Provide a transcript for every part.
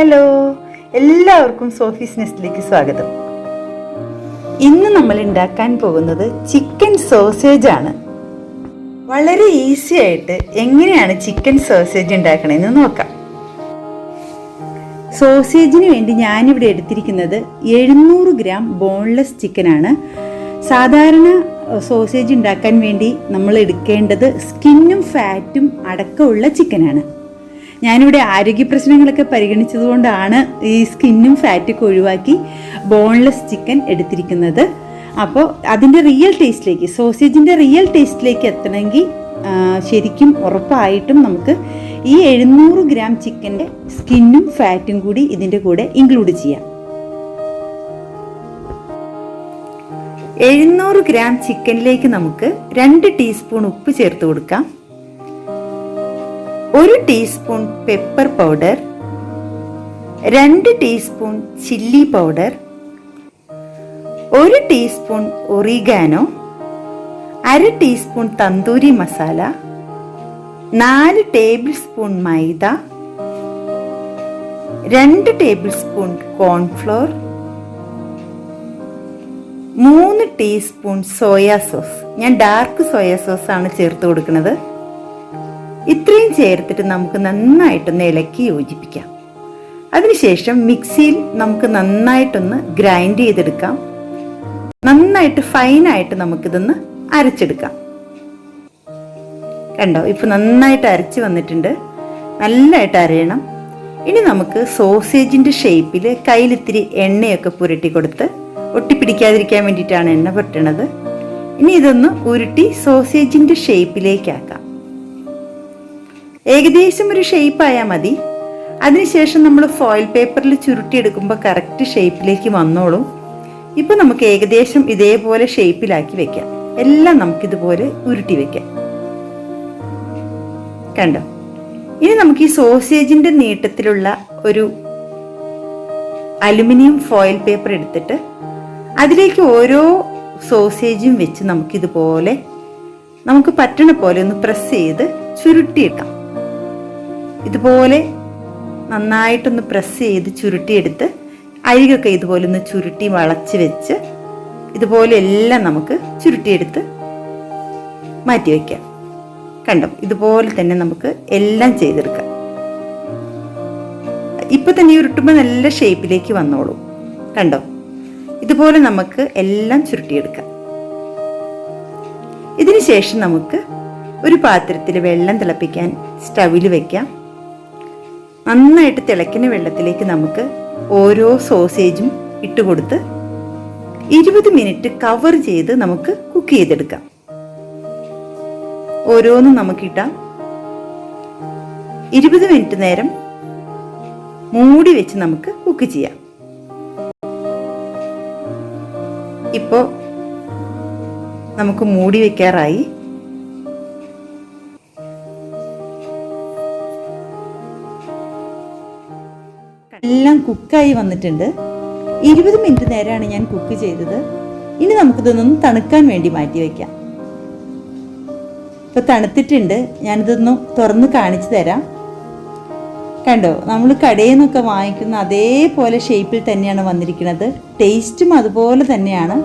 Hello, എല്ലാവർക്കും Sophie's നെസ്റ്റിലേക്ക് സ്വാഗതം. ഇന്ന് നമ്മൾ ഉണ്ടാക്കാൻ പോകുന്നത് ചിക്കൻ സോസേജ് ആണ്. വളരെ ഈസി ആയിട്ട് എങ്ങനെയാണ് ചിക്കൻ സോസേജ് ഉണ്ടാക്കണമെന്ന് നോക്കാം. സോസേജിന് വേണ്ടി ഞാനിവിടെ എടുത്തിരിക്കുന്നത് 700 ഗ്രാം ബോൺലെസ് ചിക്കനാണ്. സാധാരണ സോസേജ് ഉണ്ടാക്കാൻ വേണ്ടി നമ്മൾ എടുക്കേണ്ടത് സ്കിന്നും ഫാറ്റും അടക്കമുള്ള ചിക്കനാണ്. ഞാനിവിടെ ആരോഗ്യ പ്രശ്നങ്ങളൊക്കെ പരിഗണിച്ചതുകൊണ്ടാണ് ഈ സ്കിന്നും ഫാറ്റൊക്കെ ഒഴിവാക്കി ബോൺലെസ് ചിക്കൻ എടുത്തിരിക്കുന്നത്. അപ്പോൾ അതിൻ്റെ റിയൽ ടേസ്റ്റിലേക്ക്, സോസേജിൻ്റെ റിയൽ ടേസ്റ്റിലേക്ക് എത്തണമെങ്കിൽ ശരിക്കും ഉറപ്പായിട്ടും നമുക്ക് ഈ 700 ഗ്രാം ചിക്കൻ്റെ സ്കിന്നും ഫാറ്റും കൂടി ഇതിൻ്റെ കൂടെ ഇൻക്ലൂഡ് ചെയ്യാം. 700 ഗ്രാം ചിക്കനിലേക്ക് നമുക്ക് 2 ടീസ്പൂൺ ഉപ്പ് ചേർത്ത് കൊടുക്കാം, 1 teaspoon pepper powder, 2 teaspoon chilli powder, 1 teaspoon oregano, 1/2 teaspoon tandoori masala, 4 tablespoon maida, 2 tablespoon cornflour, 3 teaspoon soya sauce. ഞാൻ ഡാർക്ക് സോയ സോസ് ആണ് ചേർത്ത് കൊടുക്കുന്നത്. ഇത്രയും ചേർത്തിട്ട് നമുക്ക് നന്നായിട്ടൊന്ന് ഇളക്കി യോജിപ്പിക്കാം. അതിനുശേഷം മിക്സിയിൽ നമുക്ക് നന്നായിട്ടൊന്ന് ഗ്രൈൻഡ് ചെയ്തെടുക്കാം. നന്നായിട്ട് ഫൈനായിട്ട് നമുക്കിതൊന്ന് അരച്ചെടുക്കാം. കണ്ടോ, ഇപ്പൊ നന്നായിട്ട് അരച്ച് വന്നിട്ടുണ്ട്. നല്ലതായിട്ട് അരയണം. ഇനി നമുക്ക് സോസേജിന്റെ ഷേപ്പിൽ കയ്യിലിത്തിരി എണ്ണയൊക്കെ പുരട്ടി കൊടുത്ത് ഒട്ടിപ്പിടിക്കാതിരിക്കാൻ വേണ്ടിയിട്ടാണ് എണ്ണ പുരട്ടണത്. ഇനി ഇതൊന്ന് ഉരുട്ടി സോസേജിന്റെ ഷേപ്പിലേക്കാക്കാം. ഏകദേശം ഒരു ഷേപ്പ് ആയാൽ മതി. അതിനുശേഷം നമ്മൾ ഫോയിൽ പേപ്പറിൽ ചുരുട്ടിയെടുക്കുമ്പോൾ കറക്റ്റ് ഷേപ്പിലേക്ക് വന്നോളും. ഇപ്പം നമുക്ക് ഏകദേശം ഇതേപോലെ ഷേപ്പിലാക്കി വെക്കാം. എല്ലാം നമുക്കിതുപോലെ ഉരുട്ടി വെക്കാം. കണ്ടോ, ഇനി നമുക്ക് ഈ സോസേജിന്റെ നീട്ടത്തിലുള്ള ഒരു അലുമിനിയം ഫോയിൽ പേപ്പർ എടുത്തിട്ട് അതിലേക്ക് ഓരോ സോസേജും വെച്ച് നമുക്കിതുപോലെ നമുക്ക് പറ്റണ പോലെ ഒന്ന് പ്രസ് ചെയ്ത് ചുരുട്ടിയിട്ടാം. ഇതുപോലെ നന്നായിട്ടൊന്ന് പ്രസ് ചെയ്ത് ചുരുട്ടിയെടുത്ത് അരികൊക്കെ ഇതുപോലെ ഒന്ന് ചുരുട്ടി വളച്ച് വെച്ച് ഇതുപോലെ എല്ലാം നമുക്ക് ചുരുട്ടിയെടുത്ത് മാറ്റി വയ്ക്കാം. കണ്ടോ, ഇതുപോലെ തന്നെ നമുക്ക് എല്ലാം ചെയ്തെടുക്കാം. ഇപ്പൊ തന്നെ ഉരുട്ടുമ്പോൾ നല്ല ഷേപ്പിലേക്ക് വന്നോളൂ. കണ്ടോ, ഇതുപോലെ നമുക്ക് എല്ലാം ചുരുട്ടിയെടുക്കാം. ഇതിനു ശേഷം നമുക്ക് ഒരു പാത്രത്തിൽ വെള്ളം തിളപ്പിക്കാൻ സ്റ്റവിൽ വെക്കാം. നന്നായിട്ട് തിളയ്ക്കുന്ന വെള്ളത്തിലേക്ക് നമുക്ക് ഓരോ സോസേജും ഇട്ടുകൊടുത്ത് 20 മിനിറ്റ് കവർ ചെയ്ത് നമുക്ക് കുക്ക് ചെയ്തെടുക്കാം. ഓരോന്നും നമുക്കിട്ടാം. 20 മിനിറ്റ് നേരം മൂടി വെച്ച് നമുക്ക് കുക്ക് ചെയ്യാം. ഇപ്പോ നമുക്ക് മൂടി വെക്കാറായി. എല്ലാം കുക്കായി വന്നിട്ടുണ്ട്. 20 മിനിറ്റ് നേരമാണ് ഞാൻ കുക്ക് ചെയ്തത്. ഇനി നമുക്കിതൊന്നും തണുക്കാൻ വേണ്ടി മാറ്റി വയ്ക്കാം. ഇപ്പൊ തണുത്തിട്ടുണ്ട്. ഞാനിതൊന്ന് തുറന്ന് കാണിച്ചു തരാം. കണ്ടോ, നമ്മൾ കടയിൽ നിന്നൊക്കെ വാങ്ങിക്കുന്ന അതേപോലെ ഷേപ്പിൽ തന്നെയാണ് വന്നിരിക്കുന്നത്. ടേസ്റ്റും അതുപോലെ തന്നെയാണ്.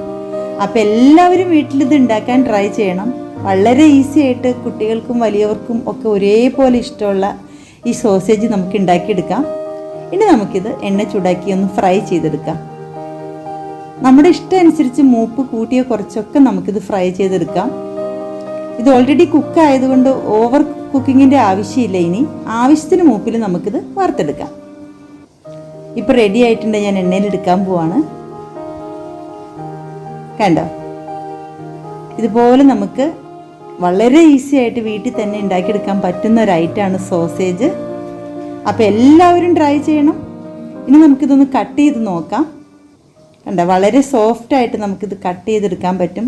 അപ്പം എല്ലാവരും വീട്ടിലിത് ഉണ്ടാക്കാൻ ട്രൈ ചെയ്യണം. വളരെ ഈസി ആയിട്ട് കുട്ടികൾക്കും വലിയവർക്കും ഒക്കെ ഒരേപോലെ ഇഷ്ടമുള്ള ഈ സോസേജ് നമുക്ക് ഉണ്ടാക്കിയെടുക്കാം. ഇനി നമുക്കിത് എണ്ണ ചൂടാക്കി ഒന്ന് ഫ്രൈ ചെയ്തെടുക്കാം. നമ്മുടെ ഇഷ്ടം അനുസരിച്ച് മൂപ്പ് കൂട്ടിയോ കുറച്ചൊക്കെ നമുക്കിത് ഫ്രൈ ചെയ്തെടുക്കാം. ഇത് ഓൾറെഡി കുക്ക് ആയതുകൊണ്ട് ഓവർ കുക്കിങ്ങിൻ്റെ ആവശ്യമില്ല. ഇനി ആവശ്യത്തിന് മൂപ്പിൽ നമുക്കിത് വറുത്തെടുക്കാം. ഇപ്പം റെഡി ആയിട്ടുണ്ട്. ഞാൻ എണ്ണയിൽ എടുക്കാൻ പോവാണ്. കണ്ടോ, ഇതുപോലെ നമുക്ക് വളരെ ഈസി ആയിട്ട് വീട്ടിൽ തന്നെ ഉണ്ടാക്കിയെടുക്കാൻ പറ്റുന്ന ഒരു ഐറ്റമാണ് സോസേജ്. അപ്പോൾ എല്ലാവരും ട്രൈ ചെയ്യണം. ഇനി നമുക്കിതൊന്ന് കട്ട് ചെയ്ത് നോക്കാം. കണ്ടോ, വളരെ സോഫ്റ്റായിട്ട് നമുക്കിത് കട്ട് ചെയ്തെടുക്കാൻ പറ്റും.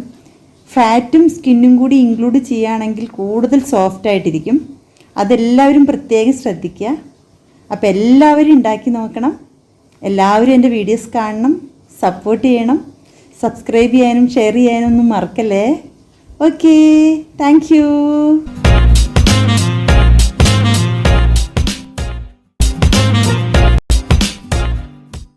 ഫാറ്റും സ്കിന്നും കൂടി ഇൻക്ലൂഡ് ചെയ്യുകയാണെങ്കിൽ കൂടുതൽ സോഫ്റ്റായിട്ടിരിക്കും. അതെല്ലാവരും പ്രത്യേകം ശ്രദ്ധിക്കുക. അപ്പോൾ എല്ലാവരും ഉണ്ടാക്കി നോക്കണം. എല്ലാവരും എൻ്റെ വീഡിയോസ് കാണണം, സപ്പോർട്ട് ചെയ്യണം. സബ്സ്ക്രൈബ് ചെയ്യാനും ഷെയർ ചെയ്യാനും ഒന്നും മറക്കല്ലേ. Okay, thank you.